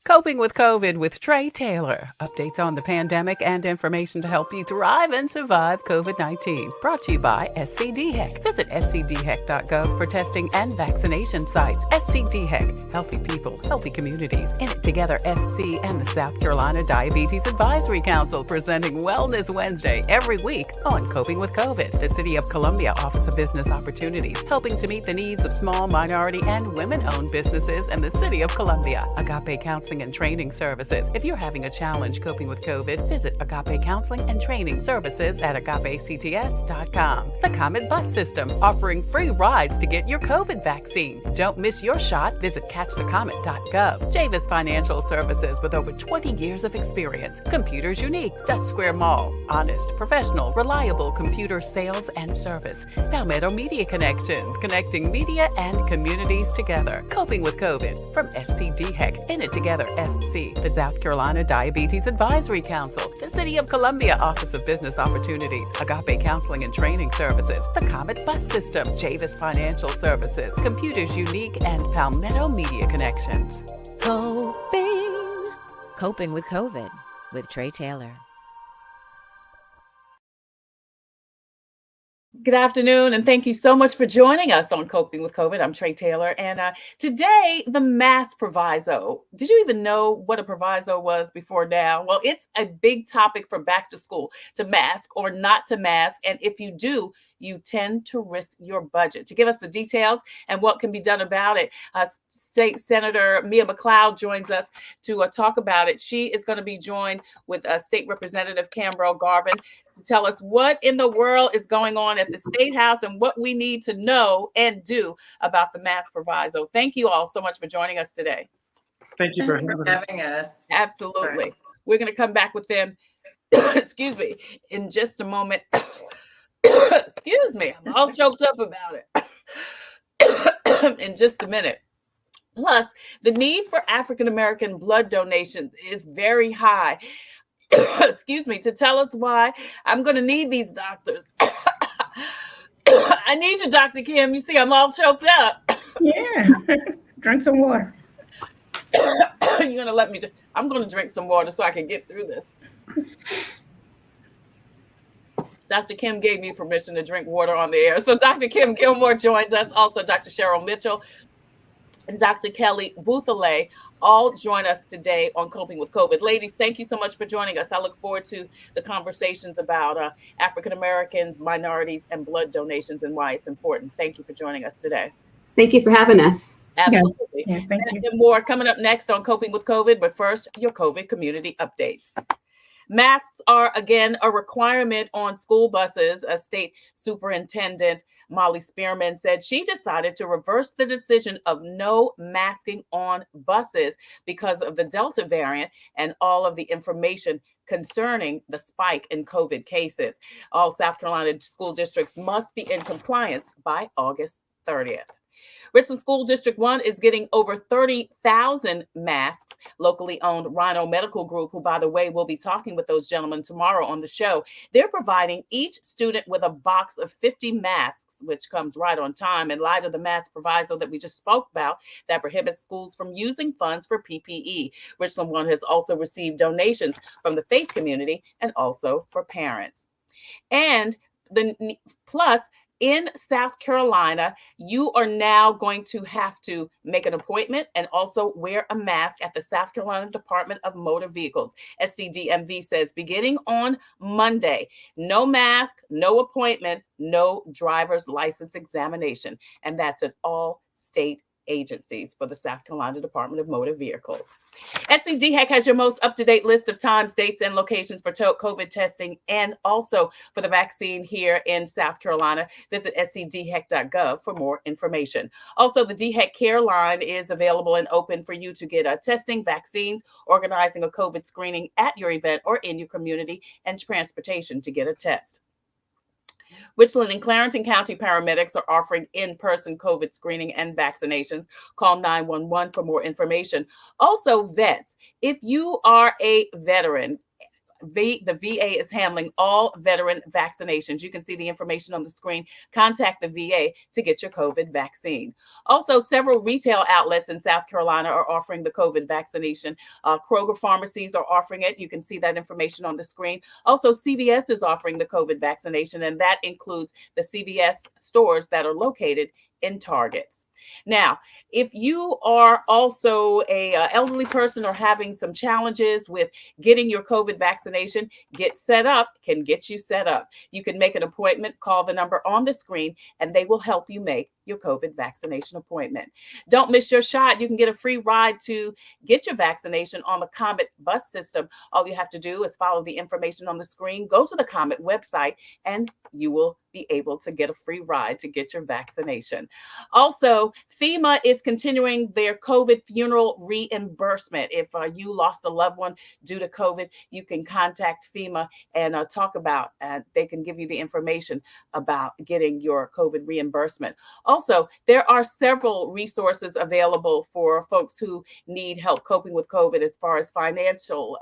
Coping with COVID with Tre Tailor. Updates on the pandemic and information to help you thrive and survive COVID-19. Brought to you by SCDHEC. Visit scdhec.gov for testing and vaccination sites. SCDHEC. Healthy people, healthy communities. In it together, SC and the South Carolina Diabetes Advisory Council presenting Wellness Wednesday every week on Coping with COVID. The City of Columbia Office of Business Opportunities, helping to meet the needs of small, minority, and women-owned businesses in the City of Columbia. Agape Counseling and Training Services. If you're having a challenge coping with COVID, visit Agape Counseling and Training Services at agapects.com. The Comet Bus System, offering free rides to get your COVID vaccine. Don't miss your shot. Visit catchthecomet.gov. Javis Financial Services, with over 20 years of experience. Computers Unique, Dutch Square Mall. Honest, professional, reliable computer sales and service. Palmetto Media Connections, connecting media and communities together. Coping with COVID from SCDHEC. In it together, SC, the South Carolina Diabetes Advisory Council, the City of Columbia Office of Business Opportunities, Agape Counseling and Training Services, the Comet Bus System, Javis Financial Services, Computers Unique, and Palmetto Media Connections. Coping with COVID with Tre Tailor. Good afternoon, and thank you so much for joining us on Coping with COVID. I'm Tre Tailor, and today, the Mask Proviso. Did you even know what a proviso was before now? Well, it's a big topic for back to school, to mask or not to mask, and if you do, you tend to risk your budget. To give us the details and what can be done about it, State Senator Mia McLeod joins us to talk about it. She is going to be joined with State Representative Kambrell Garvin to tell us what in the world is going on at the State House and what we need to know and do about the Mask Proviso. Thank you all so much for joining us today. Thank you for having us. Absolutely. Right. We're going to come back with them, excuse me, in just a moment. Excuse me, I'm all choked up about it. In just a minute. Plus, the need for African-American blood donations is very high. Excuse me, to tell us why, I'm going to need these doctors. I need you, Dr. Kim. You see, I'm all choked up. Yeah, drink some water. You're going to let me, I'm going to drink some water so I can get through this. Dr. Kim gave me permission to drink water on the air. So Dr. Kim Gilmore joins us. Also, Dr. Cheryl Mitchell and Dr. Kelly Bouthillet all join us today on Coping with COVID. Ladies, thank you so much for joining us. I look forward to the conversations about African Americans, minorities, and blood donations and why it's important. Thank you for joining us today. Thank you for having us. Absolutely. Yeah, thank you. And more coming up next on Coping with COVID. But first, your COVID community updates. Masks are, again, a requirement on school buses. A state superintendent, Molly Spearman, said she decided to reverse the decision of no masking on buses because of the Delta variant and all of the information concerning the spike in COVID cases. All South Carolina school districts must be in compliance by August 30th. Richland School District 1 is getting over 30,000 masks. Locally owned Rhino Medical Group, who, by the way, will be talking with those gentlemen tomorrow on the show, they're providing each student with a box of 50 masks, which comes right on time in light of the mask proviso that we just spoke about that prohibits schools from using funds for PPE. Richland 1 has also received donations from the faith community and also for parents. And plus, in South Carolina, you are now going to have to make an appointment and also wear a mask at the South Carolina Department of Motor Vehicles. SCDMV says beginning on Monday, no mask, no appointment, no driver's license examination. And that's at all state agencies for the South Carolina Department of Motor Vehicles. SCDHEC has your most up-to-date list of times, dates, and locations for COVID testing and also for the vaccine here in South Carolina. Visit scdhec.gov for more information. Also, the DHEC Care Line is available and open for you to get testing, vaccines, organizing a COVID screening at your event or in your community, and transportation to get a test. Richland and Clarendon County paramedics are offering in-person COVID screening and vaccinations. Call 911 for more information. Also, vets, if you are a veteran, the VA is handling all veteran vaccinations. You can see the information on the screen. Contact the VA to get your COVID vaccine. Also, several retail outlets in South Carolina are offering the COVID vaccination. Kroger pharmacies are offering it. You can see that information on the screen. Also, CVS is offering the COVID vaccination, and that includes the CVS stores that are located in Targets. Now, if you are also a elderly person or having some challenges with getting your COVID vaccination, Get Set Up can get you set up. You can make an appointment, call the number on the screen, and they will help you make your COVID vaccination appointment. Don't miss your shot. You can get a free ride to get your vaccination on the Comet bus system. All you have to do is follow the information on the screen, go to the Comet website, and you will be able to get a free ride to get your vaccination. Also, FEMA is continuing their COVID funeral reimbursement. If you lost a loved one due to COVID, you can contact FEMA and talk about, they can give you the information about getting your COVID reimbursement. Also, there are several resources available for folks who need help coping with COVID as far as financial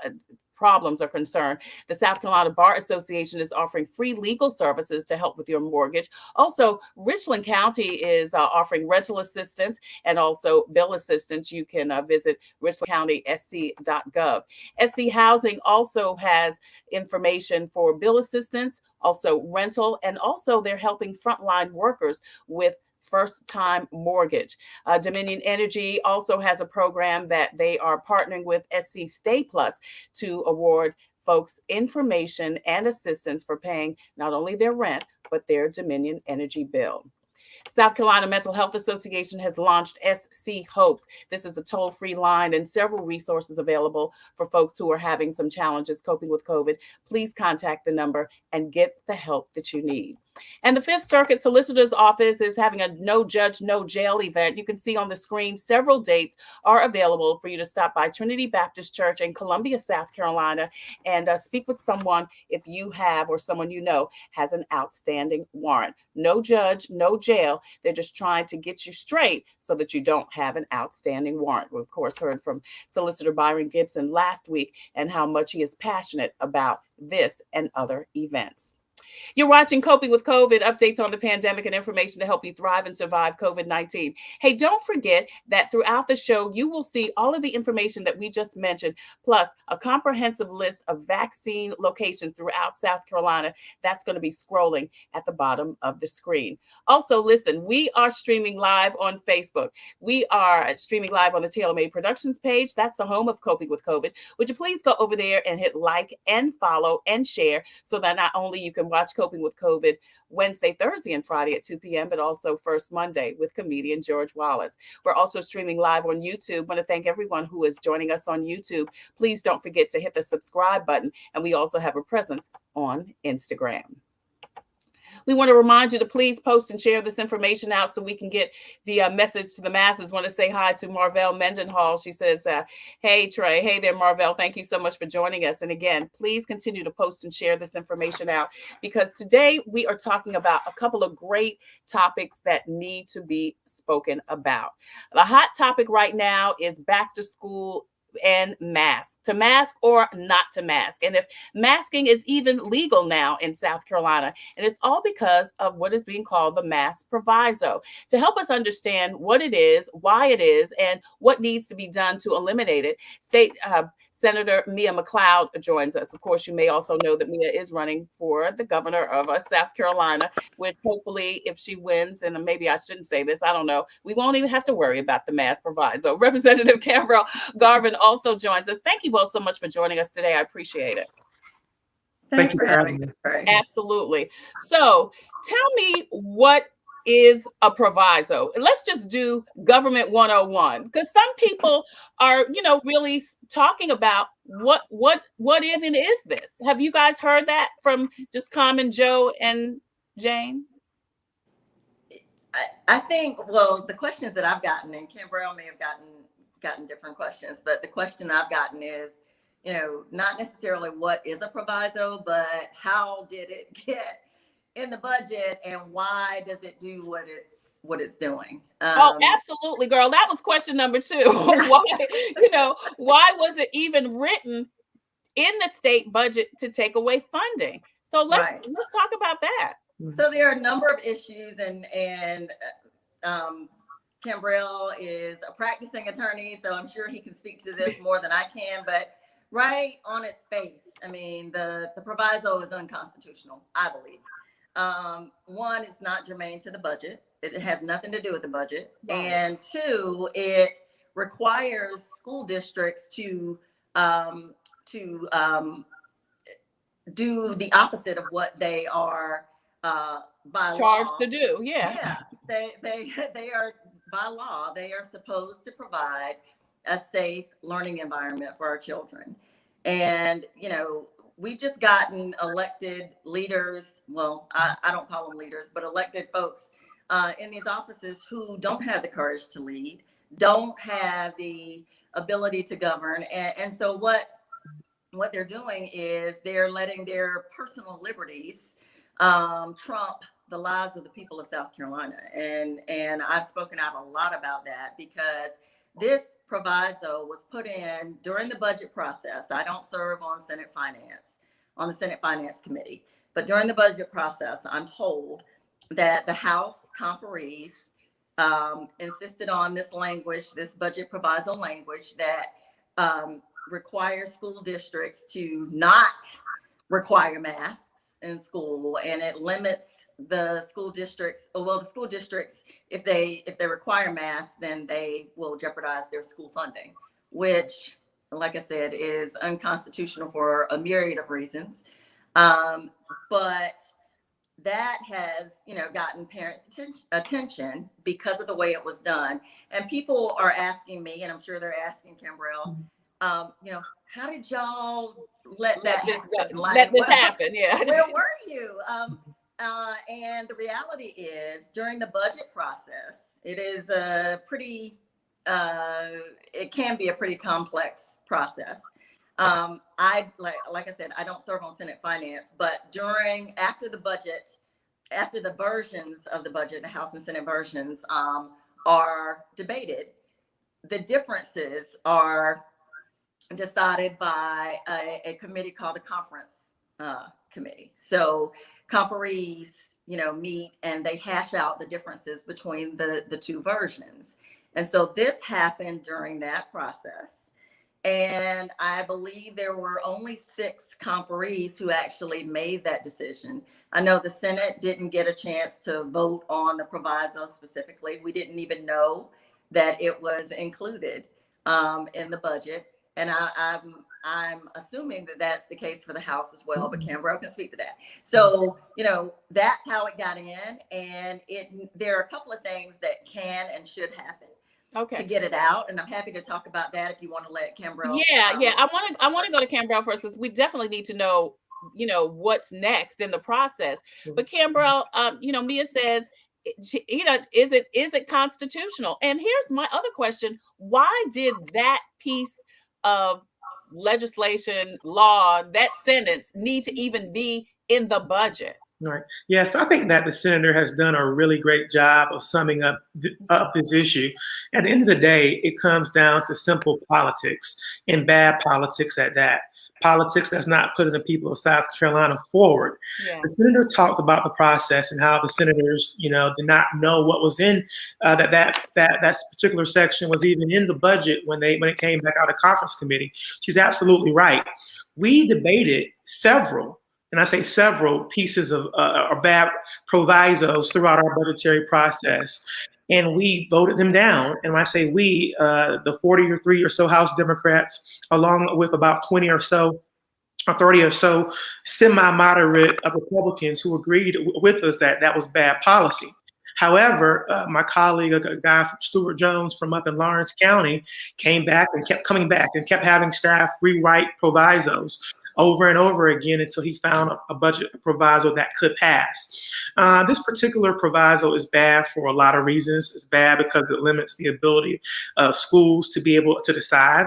problems are concerned. The South Carolina Bar Association is offering free legal services to help with your mortgage. Also, Richland County is offering rental assistance and also bill assistance. You can visit richlandcountysc.gov. SC Housing also has information for bill assistance, also rental, and also they're helping frontline workers with first-time mortgage. Dominion Energy also has a program that they are partnering with SC Stay Plus to award folks information and assistance for paying not only their rent, but their Dominion Energy bill. South Carolina Mental Health Association has launched SC Hopes. This is a toll-free line and several resources available for folks who are having some challenges coping with COVID. Please contact the number and get the help that you need. And the Fifth Circuit Solicitor's Office is having a No Judge, No Jail event. You can see on the screen several dates are available for you to stop by Trinity Baptist Church in Columbia, South Carolina, and speak with someone if you have or someone you know has an outstanding warrant. No judge, no jail. They're just trying to get you straight so that you don't have an outstanding warrant. We, of course, heard from Solicitor Byron Gibson last week and how much he is passionate about this and other events. You're watching Coping with COVID, updates on the pandemic and information to help you thrive and survive COVID-19. Hey, don't forget that throughout the show, you will see all of the information that we just mentioned, plus a comprehensive list of vaccine locations throughout South Carolina. That's going to be scrolling at the bottom of the screen. Also, listen, we are streaming live on Facebook. We are streaming live on the Tailor Made Productions page. That's the home of Coping with COVID. Would you please go over there and hit like and follow and share so that not only you can watch Coping with COVID Wednesday, Thursday, and Friday at 2 p.m., but also First Monday with comedian George Wallace. We're also streaming live on YouTube. I want to thank everyone who is joining us on YouTube. Please don't forget to hit the subscribe button. And we also have a presence on Instagram. We want to remind you to please post and share this information out so we can get the message to the masses. Want to say hi to Marvell Mendenhall. She says, hey, Trey. Hey there, Marvell. Thank you so much for joining us. And again, please continue to post and share this information out because today we are talking about a couple of great topics that need to be spoken about. The hot topic right now is back to school and mask, to mask or not to mask. And if masking is even legal now in South Carolina, and it's all because of what is being called the Mask Proviso. To help us understand what it is, why it is, and what needs to be done to eliminate it, State Senator Mia McLeod joins us. Of course, you may also know that Mia is running for the governor of South Carolina, which hopefully if she wins, and maybe I shouldn't say this, I don't know, we won't even have to worry about the Mask Proviso. Representative Kambrell Garvin also joins us. Thank you both so much for joining us today. I appreciate it. Thanks for having us. Absolutely. So tell me what is a proviso. Let's just do government 101 because some people are, really talking about what even is this? Have you guys heard that from just common Joe and Jane? I think, well, the questions that I've gotten, and Kambrell may have gotten different questions, but the question I've gotten is, not necessarily what is a proviso, but how did it get in the budget and why does it do what it's doing? Oh, absolutely, girl. That was question number 2. Why was it even written in the state budget to take away funding. So let's talk about that. So there are a number of issues, and Kambrell is a practicing attorney, so I'm sure he can speak to this more than I can. But right on its face, I mean, the proviso is unconstitutional, I believe. One, it's not germane to the budget. It has nothing to do with the budget. Right. And two, it requires school districts to do the opposite of what they are by charged law to do. Yeah. They are, by law, they are supposed to provide a safe learning environment for our children. And, you know, we've just gotten elected leaders. Well, I don't call them leaders, but elected folks in these offices who don't have the courage to lead, don't have the ability to govern. And so what they're doing is they're letting their personal liberties trump the lives of the people of South Carolina. And I've spoken out a lot about that because this proviso was put in during the budget process. I don't serve on the Senate Finance Committee, but during the budget process, I'm told that the House conferees insisted on this language, this budget proviso language that requires school districts to not require masks in school, and it limits the school districts. Well, the school districts, if they require masks, then they will jeopardize their school funding, which, like I said, is unconstitutional for a myriad of reasons. But that has, gotten parents' attention because of the way it was done. And people are asking me, and I'm sure they're asking Kambrell, how did y'all let that happen? Let this happen, yeah. Where were you? And the reality is, during the budget process, it is it can be a pretty complex process. Like I said, I don't serve on Senate Finance, but after the versions of the budget, the House and Senate versions are debated, the differences are decided by a committee called the Conference Committee. So conferees, meet and they hash out the differences between the two versions. And so this happened during that process. And I believe there were only 6 conferees who actually made that decision. I know the Senate didn't get a chance to vote on the proviso specifically. We didn't even know that it was included in the budget. And I'm assuming that that's the case for the House as well, but Kambrell can speak to that. So, that's how it got in. And there are a couple of things that can and should happen to get it out. And I'm happy to talk about that if you want to let Kambrell. Yeah. I want to go to Kambrell first, because we definitely need to know, what's next in the process. But Kambrell, Mia says, is it constitutional? And here's my other question. Why did that piece of legislation, law, that sentence need to even be in the budget? Right. Yes, I think that the senator has done a really great job of summing up this issue. At the end of the day, it comes down to simple politics, and bad politics at that. Politics that's not putting the people of South Carolina forward. Yeah. The senator talked about the process and how the senators, did not know what was in that particular section was even in the budget when it came back out of conference committee. She's absolutely right. We debated several, and I say several, pieces of or bad provisos throughout our budgetary process. And we voted them down. And when I say we, the 43 or so House Democrats, along with about 20 or so, or 30 or so semi-moderate Republicans who agreed with us that was bad policy. However, my colleague, a guy from Stuart Jones from up in Lawrence County, came back and kept coming back and kept having staff rewrite provisos over and over again until he found a budget proviso that could pass. This particular proviso is bad for a lot of reasons. It's bad because it limits the ability of schools to be able to decide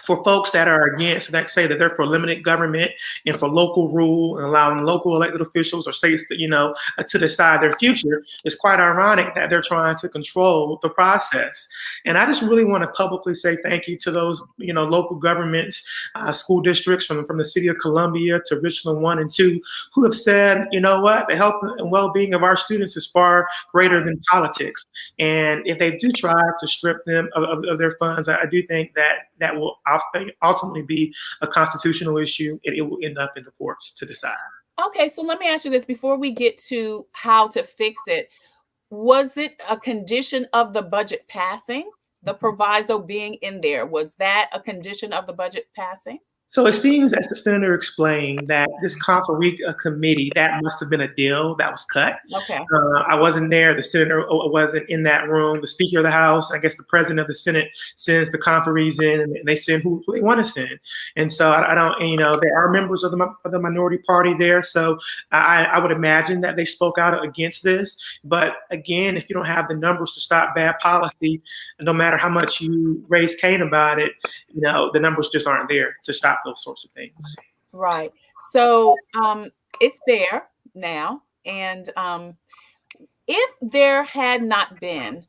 for folks that are against, that say that they're for limited government and for local rule and allowing local elected officials or states to, to decide their future, it's quite ironic that they're trying to control the process. And I just really want to publicly say thank you to those, local governments, school districts from the city of Columbia to Richland 1 and 2, who have said, you know what, the health and well-being of our students is far greater than politics. And if they do try to strip them of their funds, I do think that will ultimately be a constitutional issue, and it will end up in the courts to decide. Okay, so let me ask you this before we get to how to fix it. Was it a condition of the budget passing? The proviso being in there, was that a condition of the budget passing? So it seems, as the senator explained, that this conferee committee, that must have been a deal that was cut. Okay. I wasn't there. The senator wasn't in that room. The Speaker of the House, I guess the President of the Senate, sends the conferees in, and they send who they want to send. And so I don't, there are members of the minority party there. So I would imagine that they spoke out against this. But again, if you don't have the numbers to stop bad policy, no matter how much you raise Cain about it, the numbers just aren't there to stop those sorts of things. Right. So it's there now. And if there had not been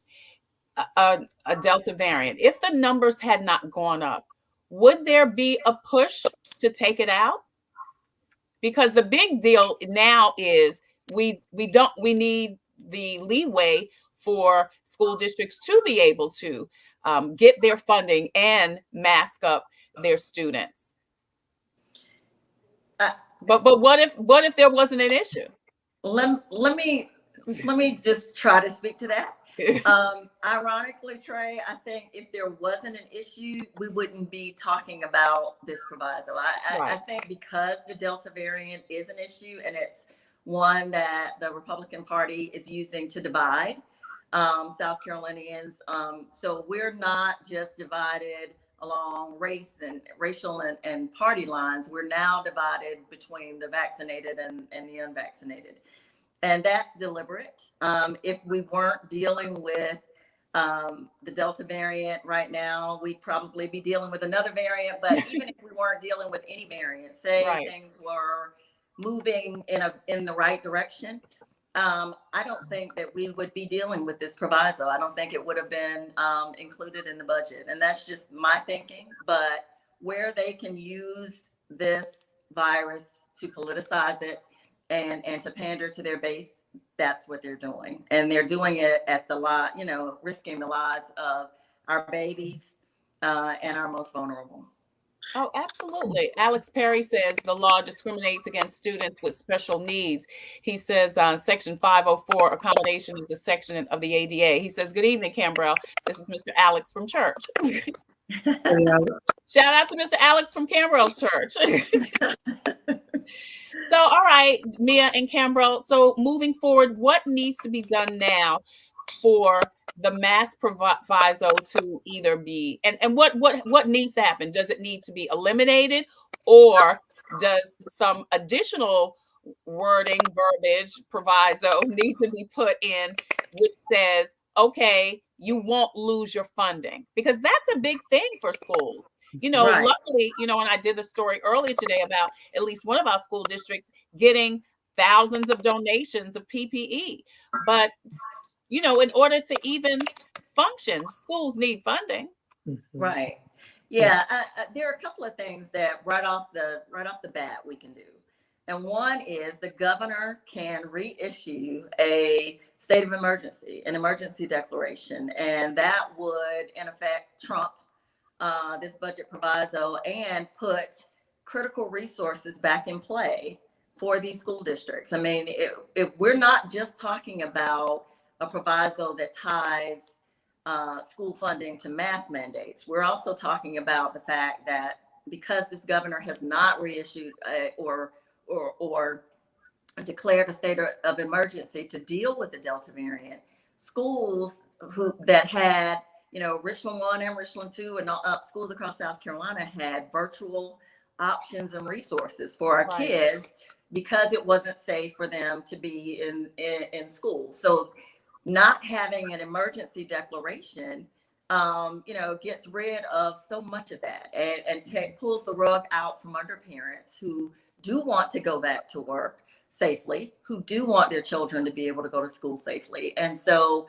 a Delta variant, if the numbers had not gone up, would there be a push to take it out? Because the big deal now is we need the leeway for school districts to be able to get their funding and mask up their students. But what if there wasn't an issue? Let me just try to speak to that. Ironically, Trey, I think if there wasn't an issue, we wouldn't be talking about this proviso. I think because the Delta variant is an issue, and it's one that the Republican Party is using to divide South Carolinians. So we're not just divided along racial and party lines. We're now divided between the vaccinated and the unvaccinated. And that's deliberate. If we weren't dealing with the Delta variant right now, we'd probably be dealing with another variant. But even if we weren't dealing with any variant, say things were moving in the right direction, I don't think that we would be dealing with this proviso. I don't think it would have been included in the budget. And that's just my thinking. But where they can use this virus to politicize it and to pander to their base, that's what they're doing. And they're doing it at the risking the lives of our babies and our most vulnerable. Oh, absolutely. Alex Perry says the law discriminates against students with special needs. He says Section 504, accommodation is a section of the ADA. He says, good evening, Kambrell. This is Mr. Alex from church. Shout out to Mr. Alex from Kambrell's church. So, all right, Mia and Kambrell. So moving forward, what needs to be done now for the Mask Proviso to either be, and what needs to happen? Does it need to be eliminated, or does some additional wording, verbiage, proviso need to be put in, which says, okay, you won't lose your funding? Because that's a big thing for schools. Luckily, and I did the story earlier today about at least one of our school districts getting thousands of donations of PPE. But in order to even function, schools need funding. Right. Yeah. There are a couple of things that right off the bat we can do. And one is the governor can reissue a state of emergency, an emergency declaration. And that would, in effect, trump this budget proviso and put critical resources back in play for these school districts. I mean, we're not just talking about a proviso that ties school funding to mask mandates. We're also talking about the fact that because this governor has not reissued or declared a state of emergency to deal with the Delta variant, schools that had, Richland 1 and Richland 2 and schools across South Carolina had virtual options and resources for our kids because it wasn't safe for them to be in school. So not having an emergency declaration gets rid of so much of that and pulls the rug out from under parents who do want to go back to work safely, who do want their children to be able to go to school safely. And so,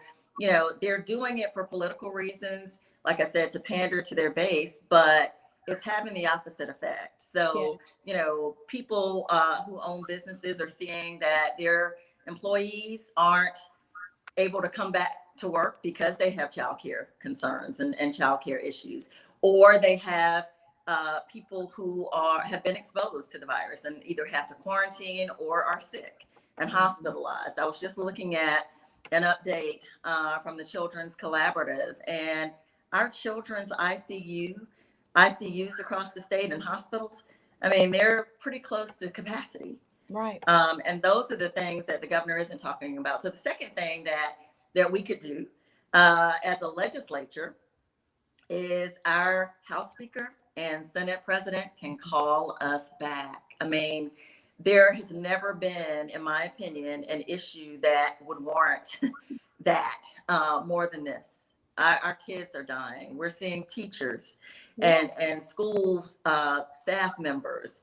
they're doing it for political reasons, like I said, to pander to their base, but it's having the opposite effect. So, people who own businesses are seeing that their employees aren't able to come back to work because they have childcare concerns and childcare issues, or they have people who have been exposed to the virus and either have to quarantine or are sick and hospitalized. I was just looking at an update from the Children's Collaborative, and our children's ICUs across the state and hospitals, I mean, they're pretty close to capacity. Right. And those are the things that the governor isn't talking about. So the second thing that we could do as a legislature is our House Speaker and Senate President can call us back. I mean, there has never been, in my opinion, an issue that would warrant that more than this. Our kids are dying. We're seeing teachers and school staff members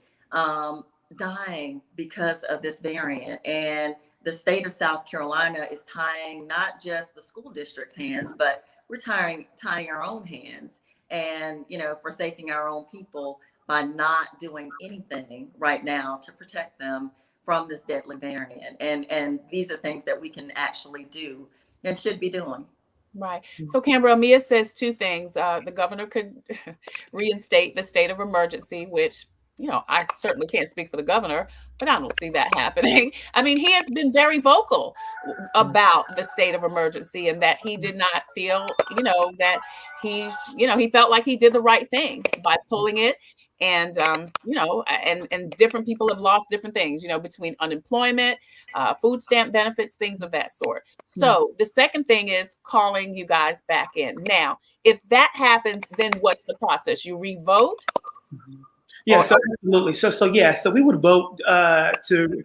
dying because of this variant. And the state of South Carolina is tying not just the school district's hands, but we're tying our own hands and, forsaking our own people by not doing anything right now to protect them from this deadly variant. And these are things that we can actually do and should be doing. Right. So Kambrell, Mia says two things. The governor could reinstate the state of emergency, which, I certainly can't speak for the governor, but I don't see that happening. I mean, he has been very vocal about the state of emergency and that he did not feel, that he felt like he did the right thing by pulling it. And, and different people have lost different things, between unemployment, food stamp benefits, things of that sort. So the second thing is calling you guys back in. Now, if that happens, then what's the process? You re-vote? Yeah, so absolutely. So we would vote to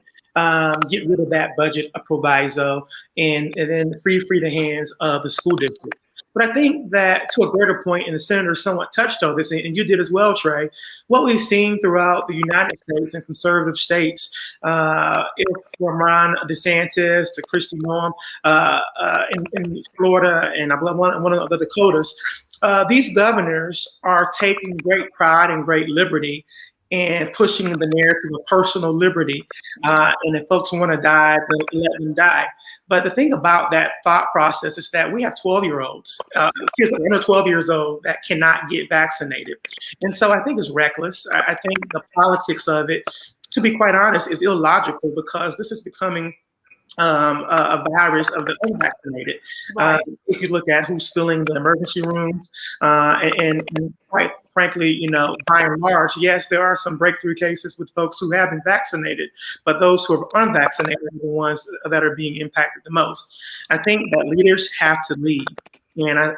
get rid of that budget proviso and then free the hands of the school district. But I think that to a greater point, and the senator somewhat touched on this, and you did as well, Trey, what we've seen throughout the United States and conservative states, from Ron DeSantis to Kristi Noem in Florida and one of the Dakotas, these governors are taking great pride and great liberty and pushing the narrative of personal liberty. And if folks want to die, then let them die. But the thing about that thought process is that we have 12-year-olds, kids that are under 12 years old that cannot get vaccinated. And so I think it's reckless. I think the politics of it, to be quite honest, is illogical because this is becoming a virus of the unvaccinated. Right. If you look at who's filling the emergency rooms, and quite frankly, by and large, yes, there are some breakthrough cases with folks who have been vaccinated, but those who are unvaccinated are the ones that are being impacted the most. I think that leaders have to lead. And I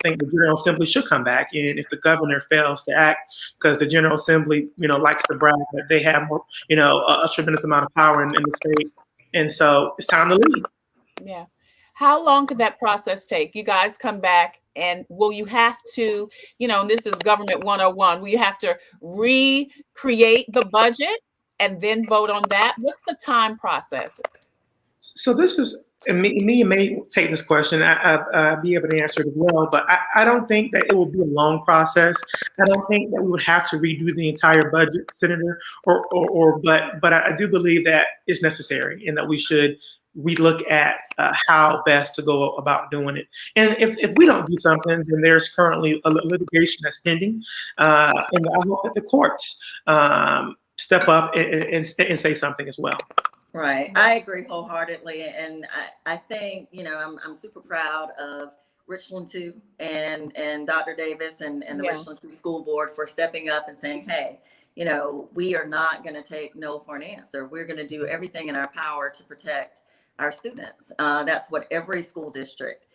think the General Assembly should come back. And if the governor fails to act, because the General Assembly, likes to brag that they have more, a tremendous amount of power in the state. And so it's time to leave. Yeah. How long could that process take? You guys come back and will you have to, and this is government 101, will you have to recreate the budget and then vote on that? What's the time process? So this is, and me may take this question, I'll be able to answer it as well, but I don't think that it will be a long process. I don't think that we would have to redo the entire budget, Senator, but I do believe that it's necessary and that we should relook at how best to go about doing it. And if we don't do something, then there's currently a litigation that's pending, and I hope that the courts step up and say something as well. Right. I agree wholeheartedly. And I think, I'm super proud of Richland 2 and Dr. Davis and the Richland 2 School Board for stepping up and saying, hey, we are not going to take no for an answer. We're going to do everything in our power to protect our students. That's what every school district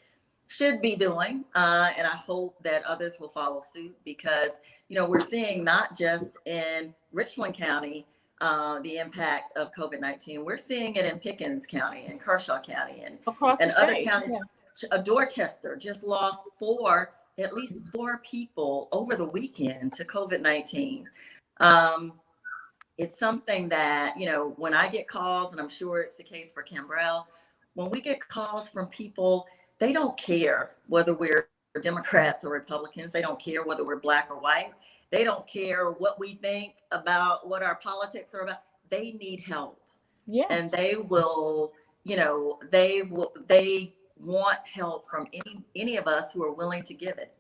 should be doing. And I hope that others will follow suit because, we're seeing not just in Richland County, the impact of COVID-19. We're seeing it in Pickens County and Kershaw County and Across the other state. counties. Dorchester just lost at least four people over the weekend to COVID-19. It's something that, when I get calls, and I'm sure it's the case for Kambrell, when we get calls from people, they don't care whether we're Democrats or Republicans. They don't care whether we're Black or white. They don't care what we think about what our politics are about. They need help. Yeah. And they will, they want help from any of us who are willing to give it.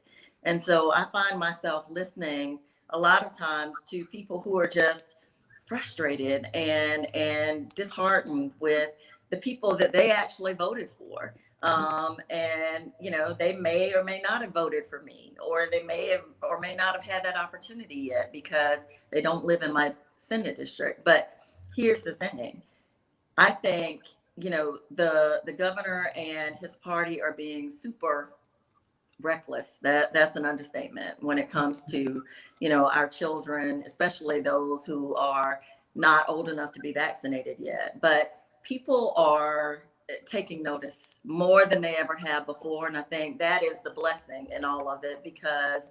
And so I find myself listening a lot of times to people who are just frustrated and disheartened with the people that they actually voted for. And they may or may not have voted for me, or they may have or may not have had that opportunity yet because they don't live in my Senate district. But here's the thing. I think, the governor and his party are being super reckless. That's an understatement when it comes to, our children, especially those who are not old enough to be vaccinated yet. But people are taking notice more than they ever have before. And I think that is the blessing in all of it, because,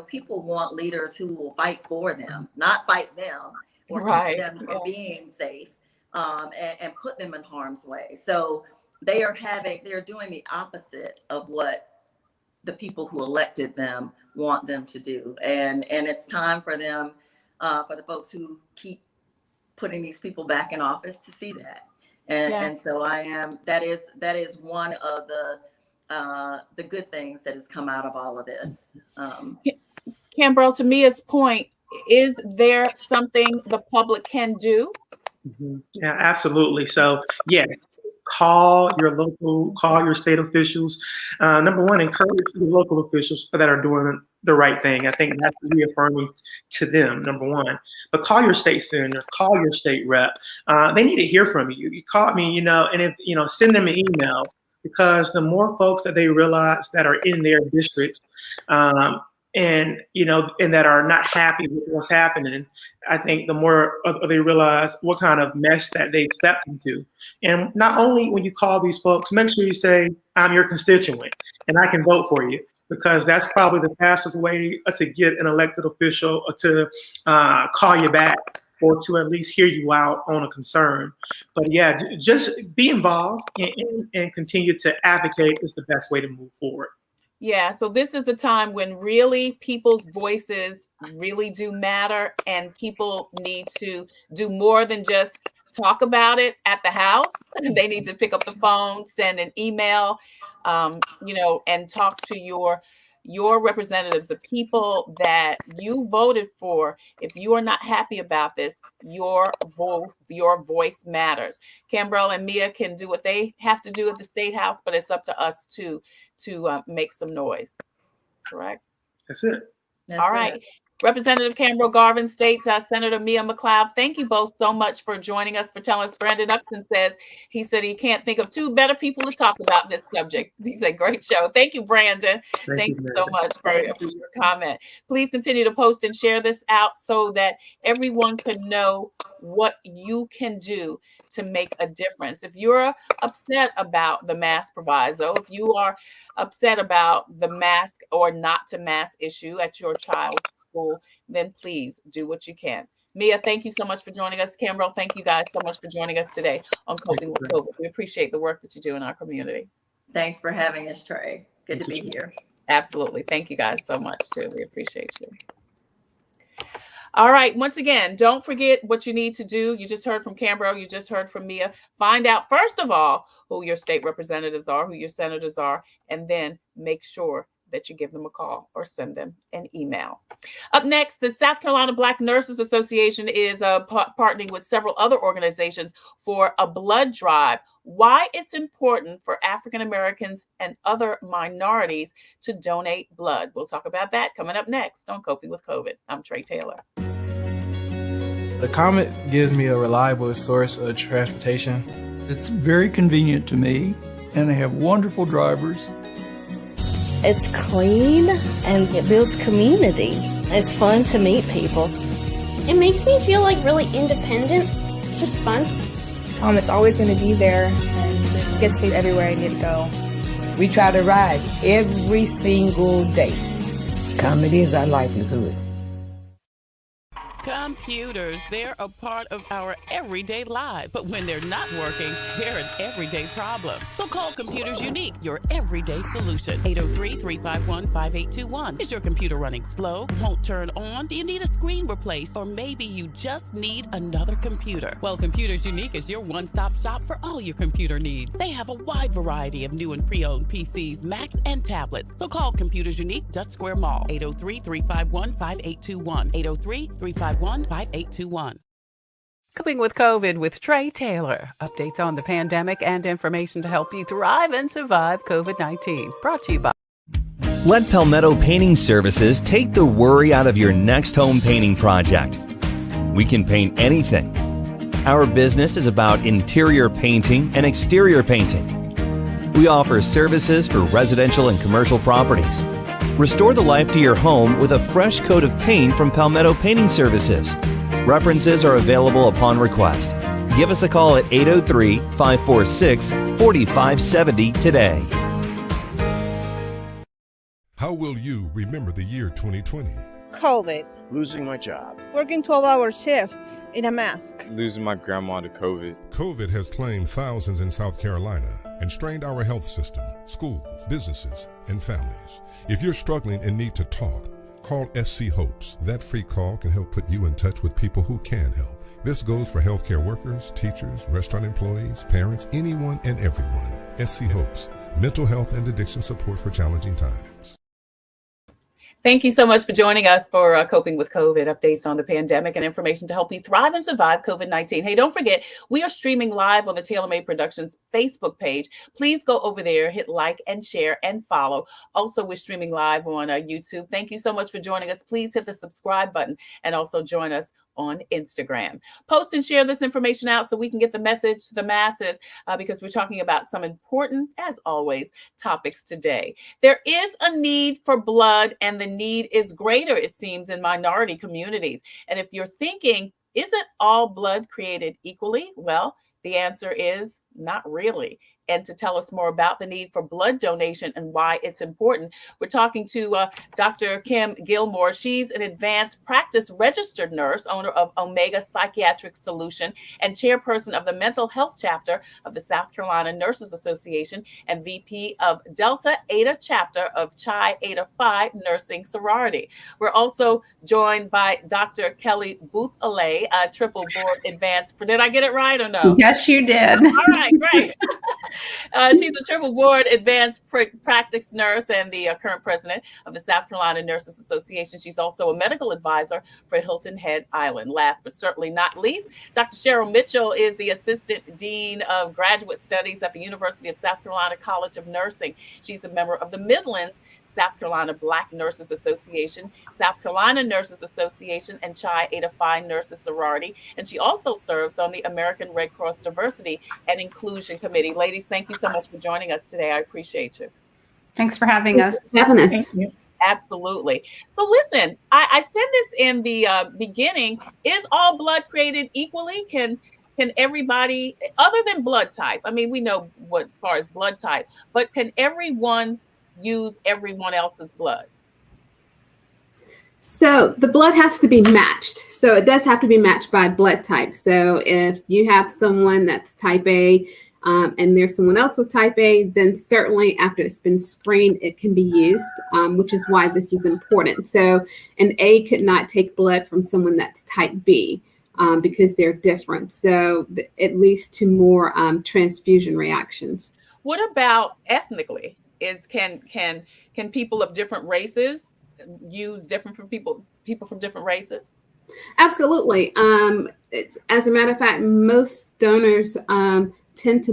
people want leaders who will fight for them, not fight them or keep them from being safe, and put them in harm's way. So they're doing the opposite of what the people who elected them want them to do. And it's time for them, for the folks who keep putting these people back in office to see that. And so that is one of the good things that has come out of all of this. Kambrell, to Mia's point, is there something the public can do? Mm-hmm. Yeah, absolutely. So yes, call your state officials. Number one, encourage the local officials that are doing the right thing. I think that's reaffirming to them, number one. But call your state senator, call your state rep. They need to hear from you. You call me, and if, send them an email, because the more folks that they realize that are in their districts, and that are not happy with what's happening, I think the more they realize what kind of mess that they've stepped into. And not only when you call these folks, make sure you say, I'm your constituent and I can vote for you, because that's probably the fastest way to get an elected official to call you back or to at least hear you out on a concern. But yeah, just be involved and continue to advocate is the best way to move forward. Yeah, so this is a time when really people's voices really do matter, and people need to do more than just talk about it at the house. They need to pick up the phone, send an email, and talk to your representatives, the people that you voted for. If you are not happy about this, your voice matters. Kambrell and Mia can do what they have to do at the State House, but it's up to us to make some noise. Correct? That's it. All right. Representative Kambrell, Garvin States, Senator Mia McLeod, thank you both so much for joining us, for telling us. Brandon Upton said he can't think of two better people to talk about this subject. He said, great show. Thank you, Brandon. Thank you so much for your comment. Please continue to post and share this out so that everyone can know what you can do to make a difference. If you're upset about the mask proviso, if you are upset about the mask or not to mask issue at your child's school, then please do what you can. Mia, thank you so much for joining us. Kambrell, thank you guys so much for joining us today on Coping with COVID. We appreciate the work that you do in our community. Thanks for having us, Trey. Good to be here. Absolutely. Thank you guys so much too. We appreciate you. All right. Once again, don't forget what you need to do. You just heard from Kambrell. You just heard from Mia. Find out, first of all, who your state representatives are, who your senators are, and then make sure that you give them a call or send them an email. Up next, the South Carolina Black Nurses Association is partnering with several other organizations for a blood drive. Why it's important for African Americans and other minorities to donate blood. We'll talk about that coming up next on Coping with COVID. I'm Tre Tailor. The Comet gives me a reliable source of transportation. It's very convenient to me, and they have wonderful drivers. It's clean and it builds community. It's fun to meet people. It makes me feel like really independent. It's just fun. It's always going to be there and it gets me everywhere I need to go. We try to rise every single day. Comedy is our livelihood. Computers, they're a part of our everyday life. But when they're not working, they're an everyday problem. So call Computers Unique, your everyday solution. 803-351-5821. Is your computer running slow? Won't turn on? Do you need a screen replaced? Or maybe you just need another computer? Well, Computers Unique is your one-stop shop for all your computer needs. They have a wide variety of new and pre-owned PCs, Macs, and tablets. So call Computers Unique, Dutch Square Mall. 803-351-5821. 803-351-5821. Coping with COVID with Tre Tailor. Updates on the pandemic and information to help you thrive and survive COVID-19. Brought to you by. Let Palmetto Painting Services take the worry out of your next home painting project. We can paint anything. Our business is about interior painting and exterior painting. We offer services for residential and commercial properties. Restore the life to your home with a fresh coat of paint from Palmetto Painting Services. References are available upon request. Give us a call at 803-546-4570 today. How will you remember the year 2020? COVID. Losing my job. Working 12-hour shifts in a mask. Losing my grandma to COVID. COVID has claimed thousands in South Carolina and strained our health system, schools, businesses, and families. If you're struggling and need to talk, call SC Hopes. That free call can help put you in touch with people who can help. This goes for healthcare workers, teachers, restaurant employees, parents, anyone and everyone. SC Hopes, mental health and addiction support for challenging times. Thank you so much for joining us for Coping with COVID, updates on the pandemic and information to help you thrive and survive COVID-19. Hey, don't forget, we are streaming live on the TaylorMade Productions Facebook page. Please go over there, hit like and share and follow. Also, we're streaming live on YouTube. Thank you so much for joining us. Please hit the subscribe button and also join us on Instagram. Post and share this information out so we can get the message to the masses because we're talking about some important, as always, topics today. There is a need for blood, and the need is greater, it seems, in minority communities. And if you're thinking, isn't all blood created equally? Well, the answer is not really. And to tell us more about the need for blood donation and why it's important, we're talking to Dr. Kim Gilmore. She's an advanced practice registered nurse, owner of Omega Psychiatric Solution, and chairperson of the mental health chapter of the South Carolina Nurses Association, and VP of Delta Eta chapter of Chi Eta Phi Nursing Sorority. We're also joined by Dr. Kelly Bouthillet, a triple board advanced. Did I get it right or no? Yes, you did. All right, great. She's a triple board advanced practice nurse and the current president of the South Carolina Nurses Association. She's also a medical advisor for Hilton Head Island. Last but certainly not least, Dr. Cheryl Mitchell is the assistant dean of graduate studies at the University of South Carolina College of Nursing. She's a member of the Midlands South Carolina Black Nurses Association, South Carolina Nurses Association, and Chi Eta Phi Nurses Sorority. And she also serves on the American Red Cross Diversity and Inclusion Committee. Ladies, thank you so much for joining us today. I appreciate you. Thanks for having us. Thank you. Absolutely. So listen, I said this in the beginning. Is all blood created equally? Can everybody, other than blood type, I mean, we know what as far as blood type, but can everyone use everyone else's blood? So the blood has to be matched. So it does have to be matched by blood type. So if you have someone that's type A, and there's someone else with type A, then certainly after it's been screened, it can be used, which is why this is important. So an A could not take blood from someone that's type B because they're different. So it leads to more transfusion reactions. What about ethnically? Can people of different races use different from people from different races? Absolutely. As a matter of fact, most donors tend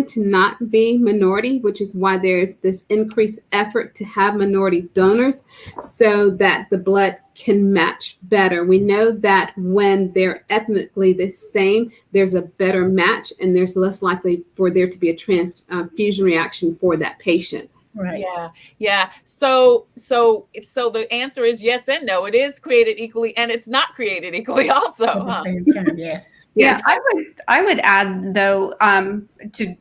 to not be minority, which is why there's this increased effort to have minority donors so that the blood can match better. We know that when they're ethnically the same, there's a better match and there's less likely for there to be a transfusion reaction for that patient. Right. Yeah. So the answer is yes and no. It is created equally, and it's not created equally also. At the same time, yes. Yes. I would add though to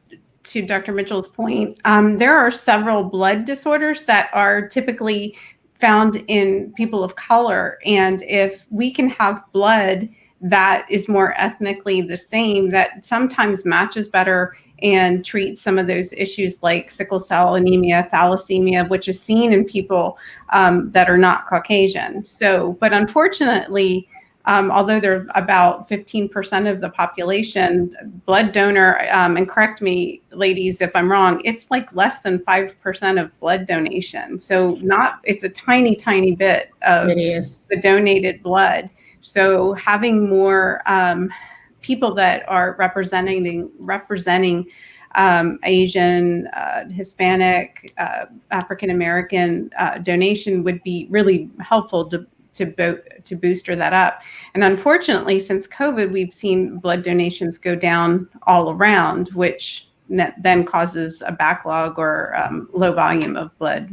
to Dr. Mitchell's point, there are several blood disorders that are typically found in people of color. And if we can have blood that is more ethnically the same, that sometimes matches better and treats some of those issues like sickle cell anemia, thalassemia, which is seen in people that are not Caucasian. So, but unfortunately, although they're about 15% of the population, blood donor, and correct me, ladies, if I'm wrong, it's like less than 5% of blood donation. So it's a tiny, tiny bit of the donated blood. So having more people that are representing Asian, Hispanic, African American donation would be really helpful to booster that up. And unfortunately, since COVID, we've seen blood donations go down all around, which then causes a backlog or low volume of blood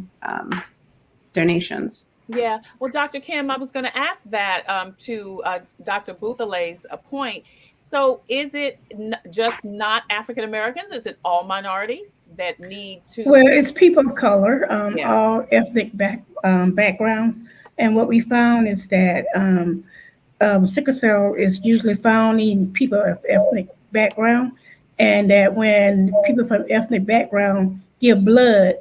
donations. Yeah. Well, Dr. Kim, I was going to ask that to Dr. Bouthillet's point. So is it just not African Americans? Is it all minorities that need to? Well, it's people of color, all ethnic backgrounds. And what we found is that sickle cell is usually found in people of ethnic background, and that when people from ethnic background give blood,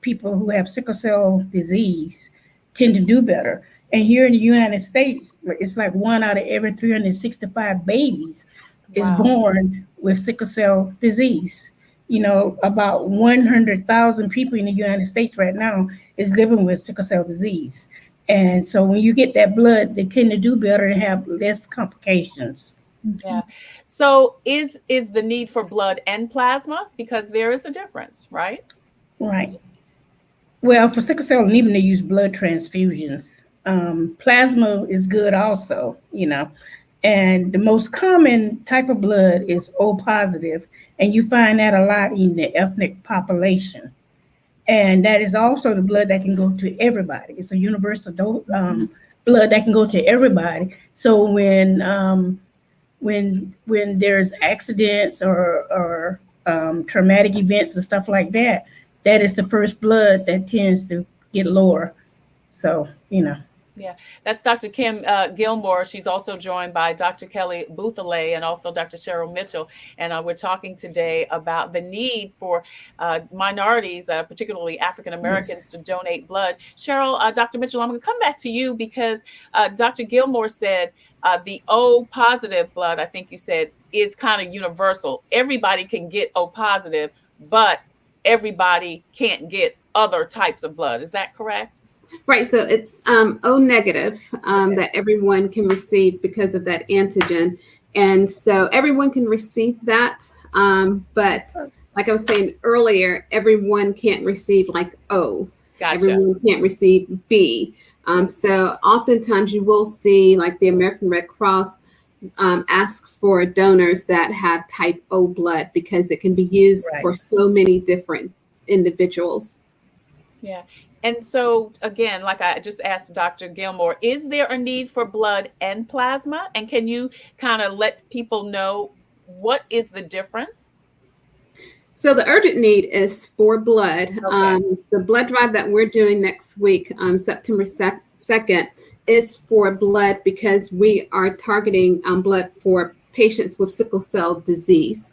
people who have sickle cell disease tend to do better. And here in the United States, it's like 1 out of every 365 babies is born with sickle cell disease. You know, about 100,000 people in the United States right now is living with sickle cell disease. And so when you get that blood, they tend to do better and have less complications. Yeah. So is the need for blood and plasma? Because there is a difference, right? Right. Well, for sickle cell anemia, they use blood transfusions. Plasma is good also, you know. And the most common type of blood is O positive. And you find that a lot in the ethnic population. And that is also the blood that can go to everybody. It's a universal blood that can go to everybody. So when there's accidents or traumatic events and stuff like that, that is the first blood that tends to get lower. So, you know. Yeah, that's Dr. Kim Gilmore. She's also joined by Dr. Kelly Bouthillet and also Dr. Cheryl Mitchell. And we're talking today about the need for minorities, particularly African Americans, to donate blood. Cheryl, Dr. Mitchell, I'm going to come back to you because Dr. Gilmore said the O positive blood, I think you said, is kind of universal. Everybody can get O positive, but everybody can't get other types of blood. Is that correct? Right. So it's O negative that everyone can receive because of that antigen. And so everyone can receive that. But like I was saying earlier, everyone can't receive like O. Gotcha. Everyone can't receive B. So oftentimes you will see like the American Red Cross ask for donors that have type O blood because it can be used for so many different individuals. Yeah. And so, again, like I just asked Dr. Gilmore, is there a need for blood and plasma? And can you kind of let people know what is the difference? So the urgent need is for blood. Okay. The blood drive that we're doing next week, September 2nd, is for blood because we are targeting blood for patients with sickle cell disease.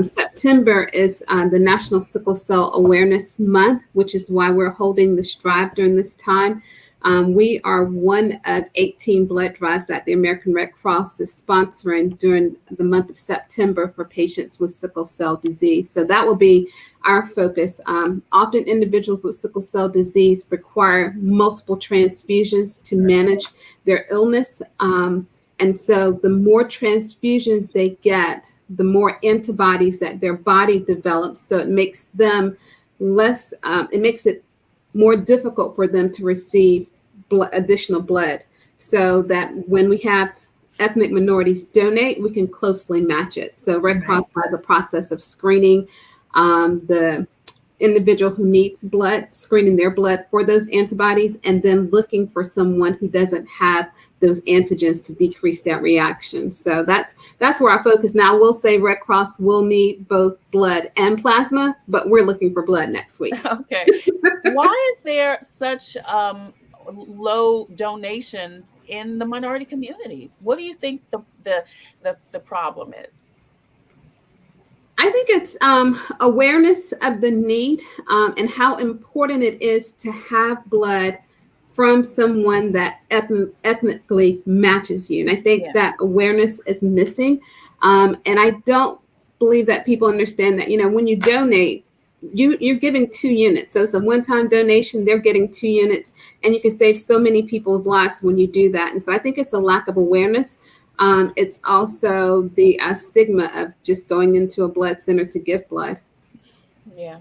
September is the National Sickle Cell Awareness Month, which is why we're holding this drive during this time. We are one of 18 blood drives that the American Red Cross is sponsoring during the month of September for patients with sickle cell disease. So that will be our focus. Often individuals with sickle cell disease require multiple transfusions to manage their illness. And so the more transfusions they get, the more antibodies that their body develops. So it makes them less, it makes it more difficult for them to receive additional blood. So that when we have ethnic minorities donate, we can closely match it. So Red Cross has a process of screening the individual who needs blood, screening their blood for those antibodies, and then looking for someone who doesn't have those antigens to decrease that reaction. So that's where I focus. Now, we'll say Red Cross will need both blood and plasma, but we're looking for blood next week. Okay. Why is there such low donations in the minority communities? What do you think the problem is? I think it's awareness of the need and how important it is to have blood from someone that ethnically matches you. And I think that awareness is missing. And I don't believe that people understand that, when you donate, you're giving 2 units. So it's a one-time donation, they're getting 2 units, and you can save so many people's lives when you do that. And so I think it's a lack of awareness. It's also the stigma of just going into a blood center to give blood. Yeah.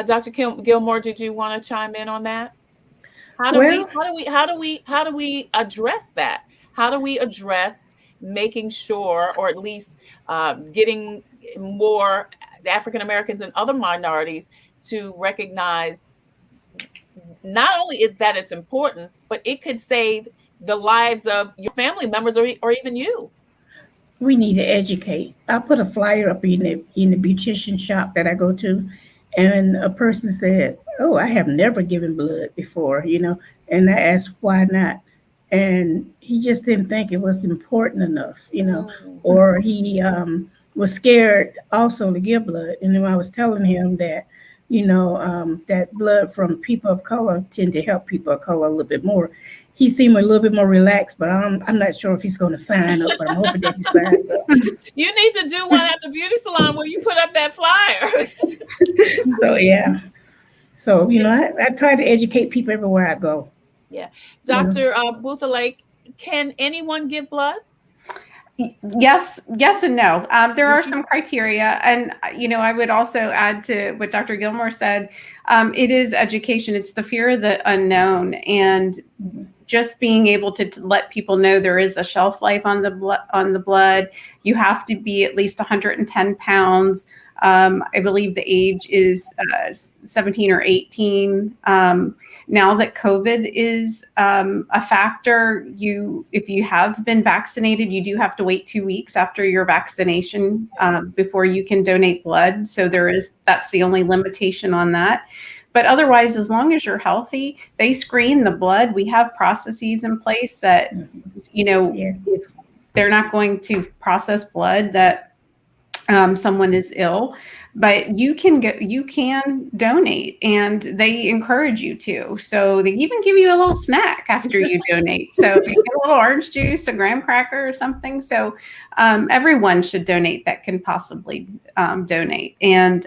Dr. Gilmore, did you want to chime in on that? How do we address that? How do we address making sure, or at least getting more African Americans and other minorities to recognize not only that it's important, but it could save the lives of your family members or even you? We need to educate. I put a flyer up in the beautician shop that I go to, and a person said, "Oh, I have never given blood before," and I asked why not, and he just didn't think it was important enough, or he was scared also to give blood. And then I was telling him that, that blood from people of color tend to help people of color a little bit more. He seemed a little bit more relaxed, but I'm not sure if he's going to sign up, but I'm hoping that he signs up. You need to do one at the beauty salon where you put up that flyer. So, I try to educate people everywhere I go. Yeah. Dr. Bouthillet, can anyone give blood? Yes and no. There are some criteria. And, I would also add to what Dr. Gilmore said. It is education. It's the fear of the unknown. And just being able to let people know there is a shelf life on the blood. You have to be at least 110 pounds. I believe the age is 17 or 18. Now that COVID is a factor, if you have been vaccinated, you do have to wait 2 weeks after your vaccination before you can donate blood. So that's the only limitation on that. But otherwise, as long as you're healthy, they screen the blood. We have processes in place that, they're not going to process blood that someone is ill, but you can donate, and they encourage you to. So they even give you a little snack after you donate. So you get a little orange juice, a graham cracker or something. So everyone should donate that can possibly donate. And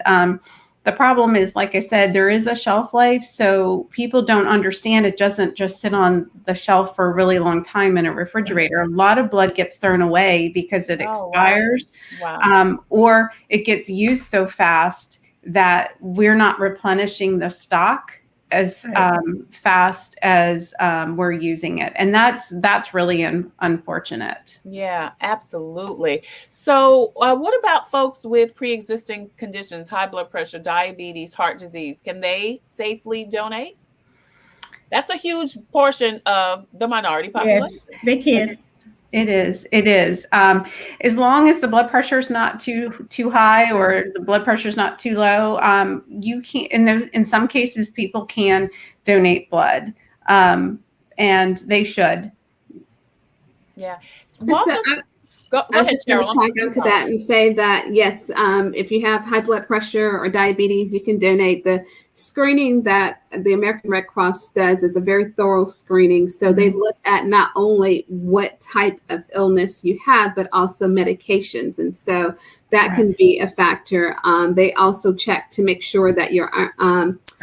the problem is, like I said, there is a shelf life. So people don't understand it doesn't just sit on the shelf for a really long time in a refrigerator. A lot of blood gets thrown away because it expires. Wow. Or it gets used so fast that we're not replenishing the stock as fast as we're using it. And that's really unfortunate. Yeah, absolutely. So what about folks with pre-existing conditions, high blood pressure, diabetes, heart disease? Can they safely donate? That's a huge portion of the minority population. Yes, they can. It is. As long as the blood pressure is not too high or the blood pressure is not too low, you can. In some cases, people can donate blood, and they should. Yeah. Go ahead, Cheryl. Talk into that and say that yes, if you have high blood pressure or diabetes, you can donate. The screening that the American Red Cross does is a very thorough screening. So they look at not only what type of illness you have, but also medications. And so that can be a factor. They also check to make sure that your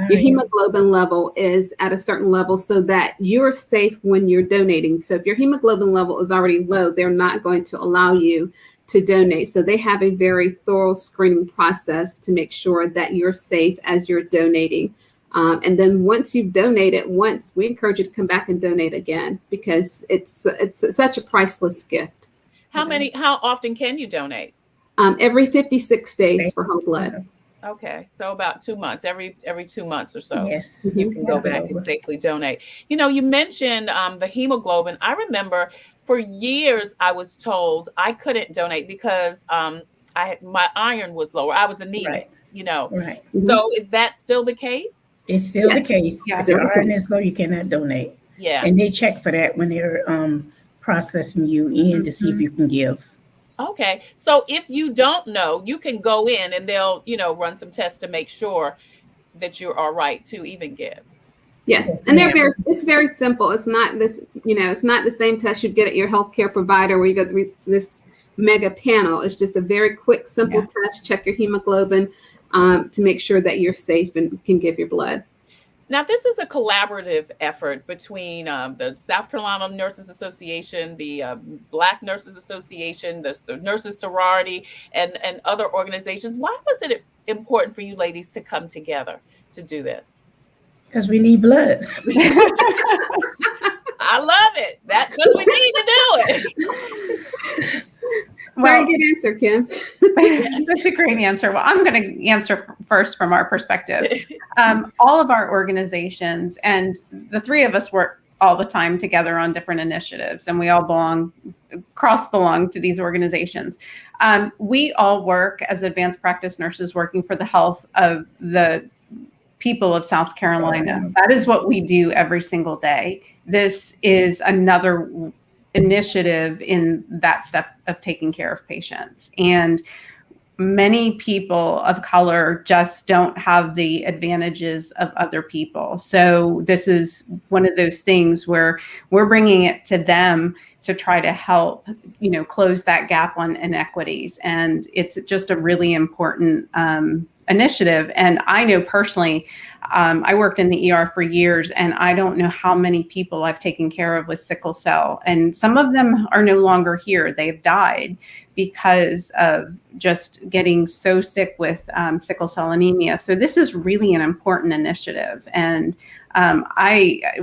hemoglobin level is at a certain level so that you're safe when you're donating. So if your hemoglobin level is already low, they're not going to allow you to donate. So they have a very thorough screening process to make sure that you're safe as you're donating. And then once you've donated once, we encourage you to come back and donate again because it's such a priceless gift. How often can you donate? Every 56 days for whole blood. Okay, so about 2 months, every 2 months or so, Yes. you can go back and safely donate. You mentioned the hemoglobin. I remember for years I was told I couldn't donate because my iron was lower. I was anemic. Right. Right. So is that still the case? It's still the Yes. case. Yeah. If your iron is low, you cannot donate. Yeah. And they check for that when they're processing you in to see if you can give. Okay. So if you don't know, you can go in and they'll, run some tests to make sure that you're all right to even give. Yes, and it's very simple. It's not this, it's not the same test you'd get at your healthcare provider where you go through this mega panel. It's just a very quick, simple test. Check your hemoglobin to make sure that you're safe and can give your blood. Now, this is a collaborative effort between the South Carolina Nurses Association, the Black Nurses Association, the Nurses Sorority, and other organizations. Why was it important for you ladies to come together to do this? Because we need blood. I love it. That's because we need to do it. Very good answer, Kim. That's a great answer. Well, I'm going to answer first from our perspective. All of our organizations, and the three of us work all the time together on different initiatives, and we all cross-belong to these organizations. We all work as advanced practice nurses working for the health of the people of South Carolina. That is what we do every single day. This is another initiative in that step of taking care of patients. And many people of color just don't have the advantages of other people. So this is one of those things where we're bringing it to them to try to help, close that gap on inequities. And it's just a really important initiative. And I know personally, I worked in the ER for years, and I don't know how many people I've taken care of with sickle cell. And some of them are no longer here. They've died because of just getting so sick with sickle cell anemia. So this is really an important initiative. And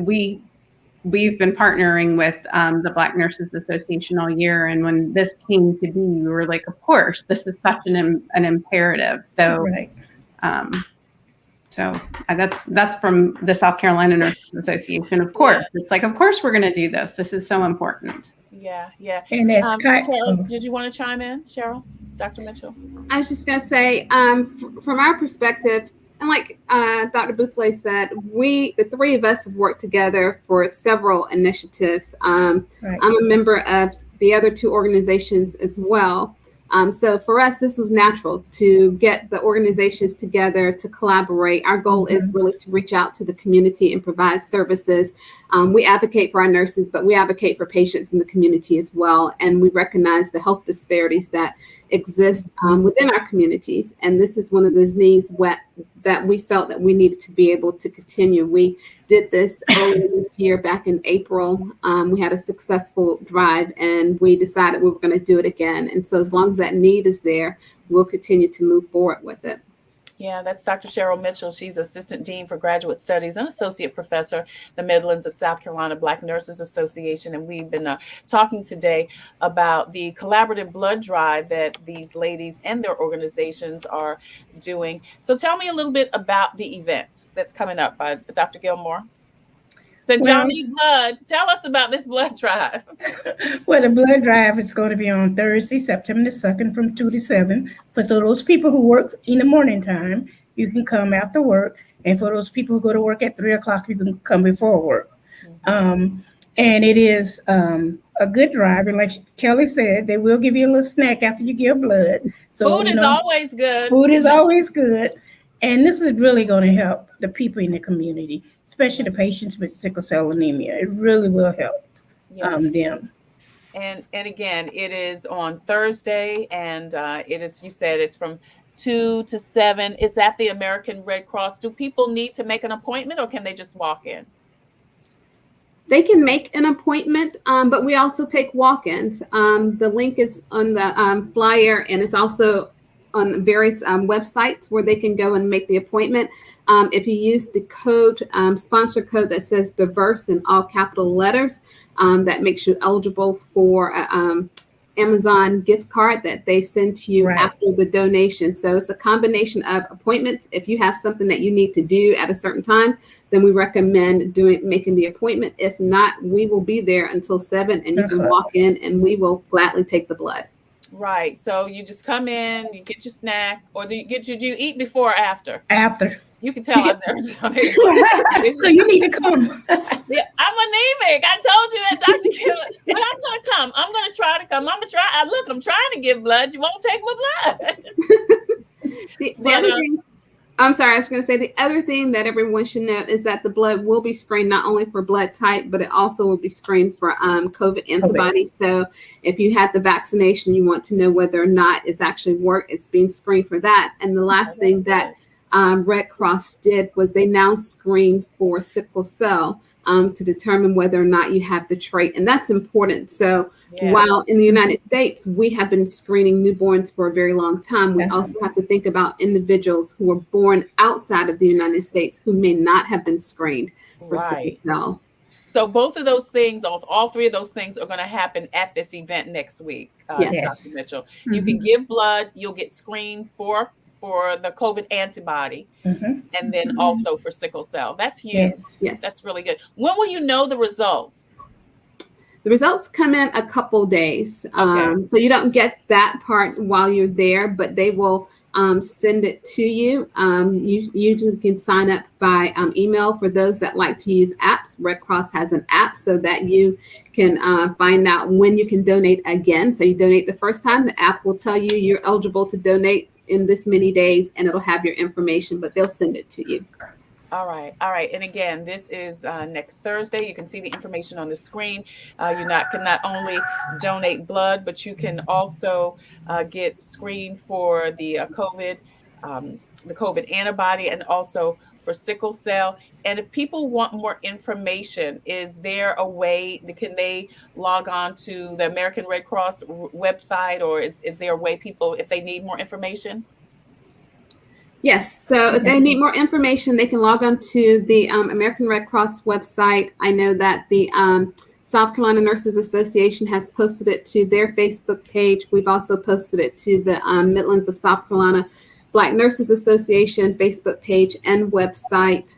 we've been partnering with the Black Nurses Association all year. And when this came to be, we were like, of course, this is such an imperative. So, so that's from the South Carolina Nurses Association. Of course, it's like, of course, we're going to do this. This is so important. Yeah, yeah. And that's Cheryl, did you want to chime in, Cheryl? Dr. Mitchell? I was just going to say, from our perspective, and like Dr. Bouthillet said, the three of us have worked together for several initiatives. I'm a member of the other two organizations as well. So for us, this was natural to get the organizations together to collaborate. Our goal is really to reach out to the community and provide services. We advocate for our nurses, but we advocate for patients in the community as well. And we recognize the health disparities that exist within our communities. And this is one of those needs that we felt that we needed to be able to continue. We did this earlier this year, back in April. We had a successful drive, and we decided we were going to do it again. And so as long as that need is there, we'll continue to move forward with it. Yeah, that's Dr. Cheryl Mitchell. She's Assistant Dean for Graduate Studies and Associate Professor, the Midlands of South Carolina Black Nurses Association. And we've been talking today about the collaborative blood drive that these ladies and their organizations are doing. So tell me a little bit about the event that's coming up by Dr. Gilmore. Since y'all need blood, tell us about this blood drive. Well, the blood drive is going to be on Thursday, September the 2nd from 2 to 7. So those people who work in the morning time, you can come after work. And for those people who go to work at 3 o'clock, you can come before work. And it is a good drive. And like Kelly said, they will give you a little snack after you give blood. So food is always good. Food is always good. And this is really going to help the people in the community, especially the patients with sickle cell anemia. It really will help them. And again, it is on Thursday, and it is, you said it's from 2 to 7. It's at the American Red Cross. Do people need to make an appointment, or can they just walk in? They can make an appointment, but we also take walk-ins. The link is on the flyer, and it's also on various websites where they can go and make the appointment. If you use the code, sponsor code that says diverse in all capital letters, that makes you eligible for Amazon gift card that they send to you after the donation. So it's a combination of appointments. If you have something that you need to do at a certain time, then we recommend making the appointment. If not, we will be there until 7, and you can walk in and we will gladly take the blood. Right. So you just come in, you get your snack, or do you eat before or after? After. You can tell I'm there. So you need to come. Yeah, I'm anemic. I told you that, Dr. Kim. But I'm going to come. I'm going to try to come. I'm trying to give blood. You won't take my blood. The other thing, I'm sorry, I was going to say the other thing that everyone should know is that the blood will be screened not only for blood type, but it also will be screened for COVID antibodies. So if you had the vaccination, you want to know whether or not it's actually worked, it's being screened for that. And the last thing that Red Cross did was they now screen for sickle cell to determine whether or not you have the trait. And that's important. So while in the United States, we have been screening newborns for a very long time, we also have to think about individuals who were born outside of the United States who may not have been screened for sickle cell. So both of those things, all three of those things are going to happen at this event next week, Dr. Mitchell. You can give blood, you'll get screened for the COVID antibody, and then also for sickle cell. That's huge. Yes. That's really good. When will you know the results? The results come in a couple days. So you don't get that part while you're there, but they will send it to you. You usually can sign up by email. For those that like to use apps, Red Cross has an app so that you can find out when you can donate again. So you donate the first time, the app will tell you you're eligible to donate in this many days, and it'll have your information, but they'll send it to you. All right. And again, this is next Thursday. You can see the information on the screen. You can not only donate blood, but you can also get screened for the COVID antibody, and also for sickle cell. And if people want more information, is there a way, can they log on to the American Red Cross website, or is there a way people, if they need more information? Yes. So if they need more information, they can log on to the American Red Cross website. I know that the South Carolina Nurses Association has posted it to their Facebook page. We've also posted it to the Midlands of South Carolina Black Nurses Association Facebook page and website.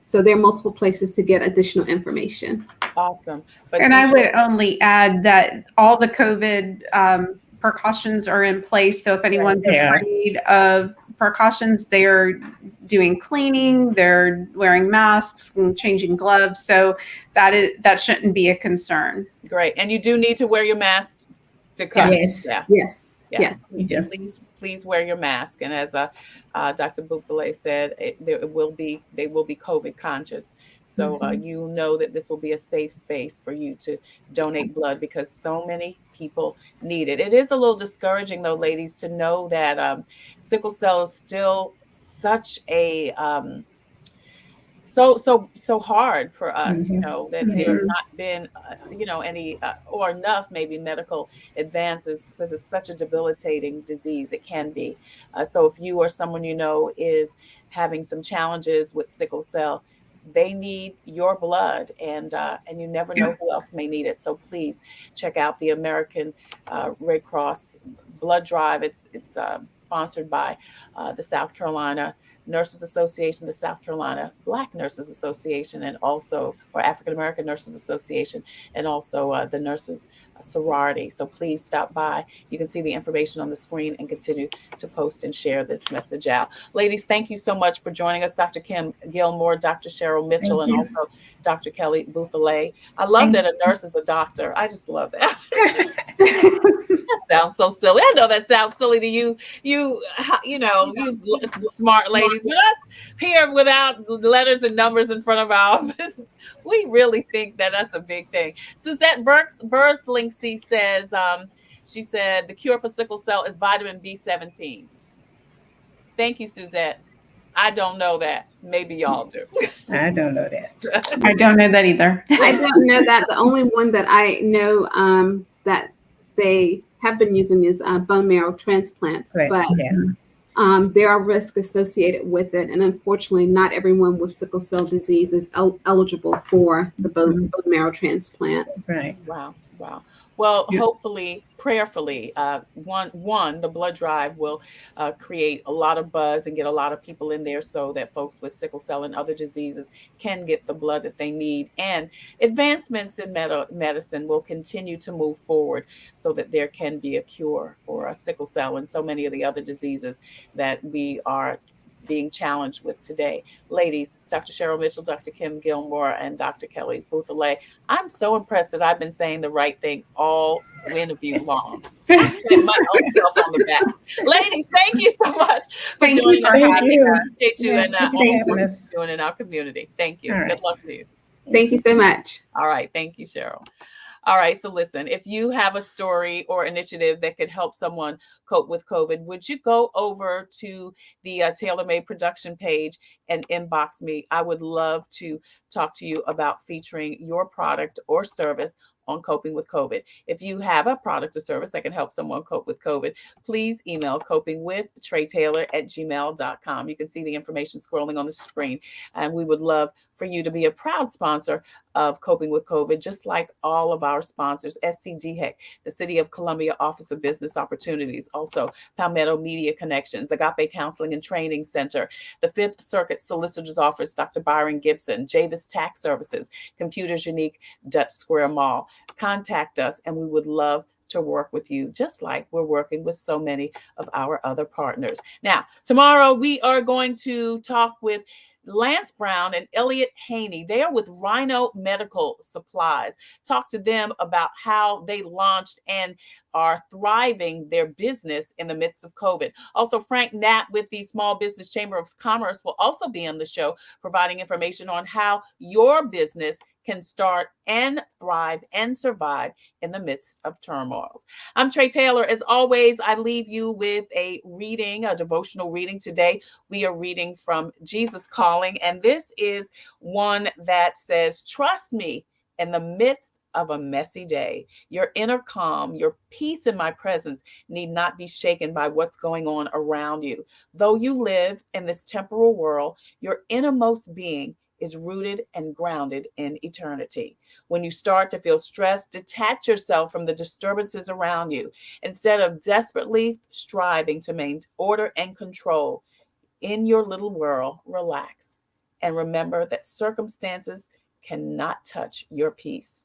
So there are multiple places to get additional information. Awesome. And I would only add that all the COVID precautions are in place. So if anyone's afraid of precautions, they're doing cleaning, they're wearing masks and changing gloves. So that shouldn't be a concern. Great. And you do need to wear your mask to come. Yes. Please wear your mask. And as Dr. Bouthillet said, they will be COVID conscious. So you know that this will be a safe space for you to donate blood, because so many people need it. It is a little discouraging, though, ladies, to know that sickle cell is still such a so hard for us, that there's not been, any or enough maybe medical advances, because it's such a debilitating disease. It can be. So if you or someone is having some challenges with sickle cell, they need your blood, and you never know who else may need it. So please check out the American Red Cross blood drive. It's sponsored by the South Carolina Nurses Association, the South Carolina Black Nurses Association, and also, or African American Nurses Association, and also the Nurses Sorority. So please stop by. You can see the information on the screen and continue to post and share this message out. Ladies, thank you so much for joining us. Dr. Kim Gilmore, Dr. Cheryl Mitchell, and also Dr. Kelly Bouthillet. I love that a nurse is a doctor. I just love that. That sounds so silly. I know that sounds silly to you. You smart ladies. But us here without letters and numbers in front of our office, we really think that that's a big thing. Suzette Burslingse says, she said, the cure for sickle cell is vitamin B17. Thank you, Suzette. I don't know that. Maybe y'all do. I don't know that. I don't know that either. I don't know that. The only one that I know that they have been using is bone marrow transplants. Right. But there are risks associated with it. And unfortunately, not everyone with sickle cell disease is eligible for the bone marrow transplant. Right. Wow. Well, hopefully, prayerfully, the blood drive will create a lot of buzz and get a lot of people in there so that folks with sickle cell and other diseases can get the blood that they need. And advancements in medicine will continue to move forward so that there can be a cure for sickle cell and so many of the other diseases that we are being challenged with today. Ladies, Dr. Cheryl Mitchell, Dr. Kim Gilmore, and Dr. Kelly Bouthillet, I'm so impressed that I've been saying the right thing all interview long. I'm patting my own self on the back. Ladies, thank you so much for joining us. Appreciate you and all the work you're doing in our community. Thank you. Good luck to you. Thank you so much. All right. Thank you, Cheryl. All right. So listen, if you have a story or initiative that could help someone cope with COVID, would you go over to the TailorMade production page and inbox me? I would love to talk to you about featuring your product or service on coping with COVID. If you have a product or service that can help someone cope with COVID, please email copingwithtreitailor@gmail.com. You can see the information scrolling on the screen. And we would love for you to be a proud sponsor of Coping with COVID, just like all of our sponsors, SCDHEC, the City of Columbia Office of Business Opportunities, also Palmetto Media Connections, Agape Counseling and Training Center, the Fifth Circuit Solicitor's Office, Dr. Byron Gibson, Javis Tax Services, Computers Unique, Dutch Square Mall. Contact us and we would love to work with you, just like we're working with so many of our other partners. Now, tomorrow we are going to talk with Lance Brown and Elliot Haney. They are with Rhino Medical Supplies. Talk to them about how they launched and are thriving their business in the midst of COVID. Also, Frank Knapp with the Small Business Chamber of Commerce will also be on the show, providing information on how your business can start and thrive and survive in the midst of turmoil. I'm Tre Tailor. As always, I leave you with a reading, a devotional reading. Today, we are reading from Jesus Calling, and this is one that says, trust me in the midst of a messy day. Your inner calm, your peace in my presence need not be shaken by what's going on around you. Though you live in this temporal world, your innermost being is rooted and grounded in eternity. When you start to feel stressed, detach yourself from the disturbances around you. Instead of desperately striving to maintain order and control in your little world, relax and remember that circumstances cannot touch your peace.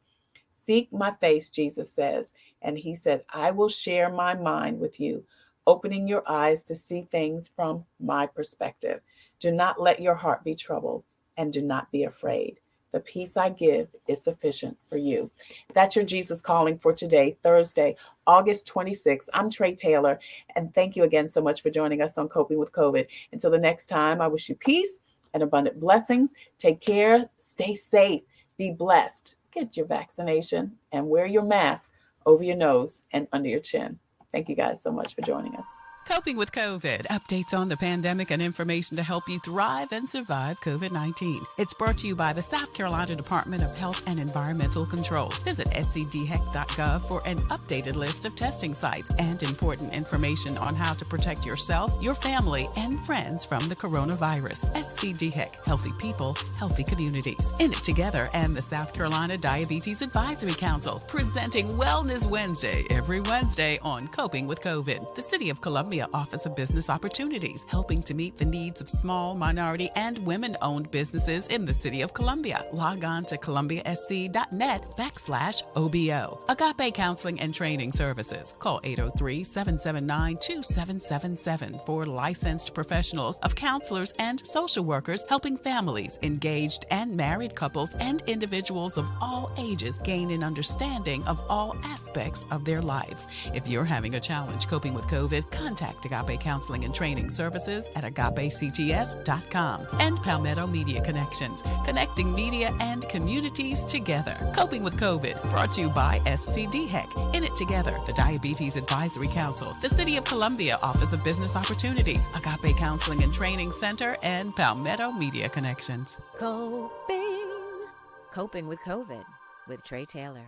Seek my face, Jesus says, and he said, I will share my mind with you, opening your eyes to see things from my perspective. Do not let your heart be troubled. And do not be afraid. The peace I give is sufficient for you. That's your Jesus Calling for today, Thursday, August 26th. I'm Tre Tailor, and thank you again so much for joining us on Coping with COVID. Until the next time, I wish you peace and abundant blessings. Take care, stay safe, be blessed, get your vaccination, and wear your mask over your nose and under your chin. Thank you guys so much for joining us. Coping with COVID, updates on the pandemic and information to help you thrive and survive COVID-19. It's brought to you by the South Carolina Department of Health and Environmental Control. Visit scdheck.gov for an updated list of testing sites and important information on how to protect yourself, your family, and friends from the coronavirus. SCDHEC, healthy people, healthy communities. In it together and the South Carolina Diabetes Advisory Council, presenting Wellness Wednesday every Wednesday on Coping with COVID. The City of Columbia Office of Business Opportunities, helping to meet the needs of small, minority, and women-owned businesses in the City of Columbia. Log on to columbiasc.net/OBO. Agape Counseling and Training Services. Call 803-779-2777 for licensed professionals of counselors and social workers helping families, engaged and married couples, and individuals of all ages gain an understanding of all aspects of their lives. If you're having a challenge coping with COVID, contact Agape Counseling and Training Services at agapects.com. And Palmetto Media Connections, connecting media and communities together. Coping with COVID, brought to you by SCDHEC. In it together, the Diabetes Advisory Council, the City of Columbia Office of Business Opportunities, Agape Counseling and Training Center, and Palmetto Media Connections. Coping with COVID with Tre Tailor.